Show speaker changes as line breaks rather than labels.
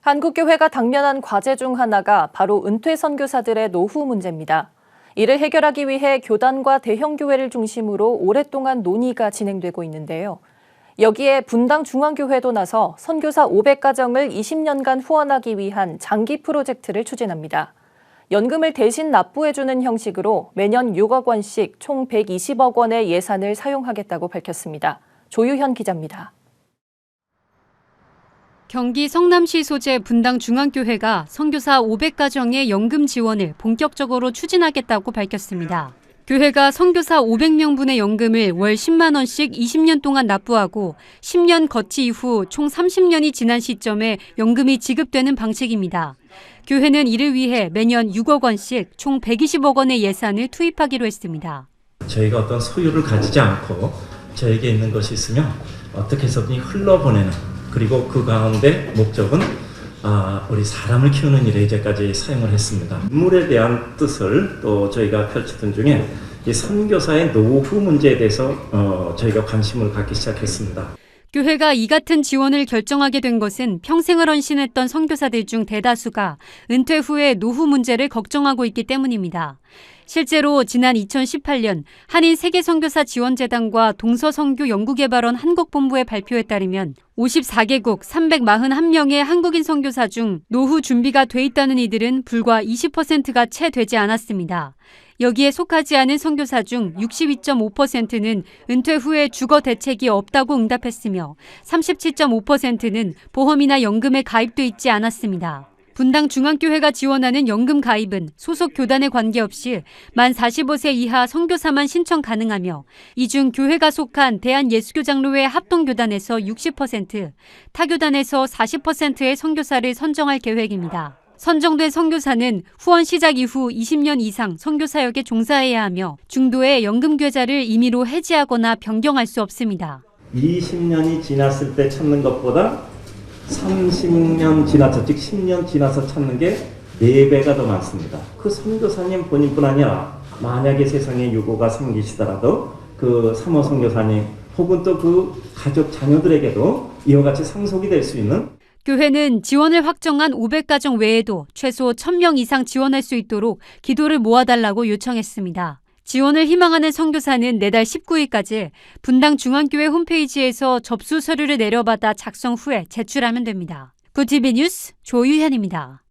한국교회가 당면한 과제 중 하나가 바로 은퇴 선교사들의 노후 문제입니다. 이를 해결하기 위해 교단과 대형교회를 중심으로 오랫동안 논의가 진행되고 있는데요. 여기에 분당 중앙교회도 나서 선교사 500가정을 20년간 후원하기 위한 장기 프로젝트를 추진합니다. 연금을 대신 납부해주는 형식으로 매년 6억 원씩 총 120억 원의 예산을 사용하겠다고 밝혔습니다. 조유현 기자입니다.
경기 성남시 소재 분당 중앙교회가 선교사 500가정의 연금 지원을 본격적으로 추진하겠다고 밝혔습니다. 교회가 선교사 500명분의 연금을 월 10만 원씩 20년 동안 납부하고 10년 거치 이후 총 30년이 지난 시점에 연금이 지급되는 방식입니다. 교회는 이를 위해 매년 6억 원씩 총 120억 원의 예산을 투입하기로 했습니다.
저희가 어떤 소유를 가지지 않고 저에게 있는 것이 있으면 어떻게 해서든 흘러보내는, 그리고 그 가운데 목적은 우리 사람을 키우는 일에 이제까지 사용을 했습니다. 인물에 대한 뜻을 또 저희가 펼치던 중에 이 선교사의 노후 문제에 대해서 저희가 관심을 갖기 시작했습니다.
교회가 이 같은 지원을 결정하게 된 것은 평생을 헌신했던 선교사들 중 대다수가 은퇴 후에 노후 문제를 걱정하고 있기 때문입니다. 실제로 지난 2018년 한인 세계선교사 지원재단과 동서선교연구개발원 한국본부의 발표에 따르면 54개국 341명의 한국인 선교사 중 노후 준비가 돼 있다는 이들은 불과 20%가 채 되지 않았습니다. 여기에 속하지 않은 선교사 중 62.5%는 은퇴 후에 주거 대책이 없다고 응답했으며 37.5%는 보험이나 연금에 가입돼 있지 않았습니다. 분당 중앙교회가 지원하는 연금 가입은 소속 교단에 관계없이 만 45세 이하 선교사만 신청 가능하며 이 중 교회가 속한 대한예수교장로회 합동교단에서 60%, 타교단에서 40%의 선교사를 선정할 계획입니다. 선정된 선교사는 후원 시작 이후 20년 이상 선교사역에 종사해야 하며 중도에 연금 계좌를 임의로 해지하거나 변경할 수 없습니다.
20년이 지났을 때 찾는 것보다 30년 지나서, 즉 10년 지나서 찾는 게 4배가 더 많습니다. 그 선교사님 본인뿐 아니라 만약에 세상에 유고가 생기시더라도 그 사모 선교사님 혹은 또 그 가족 자녀들에게도 이와 같이 상속이 될 수 있는,
교회는 지원을 확정한 500가정 외에도 최소 1000명 이상 지원할 수 있도록 기도를 모아달라고 요청했습니다. 지원을 희망하는 선교사는 내달 19일까지 분당 중앙교회 홈페이지에서 접수 서류를 내려받아 작성 후에 제출하면 됩니다. 굿TV 뉴스 조유현입니다.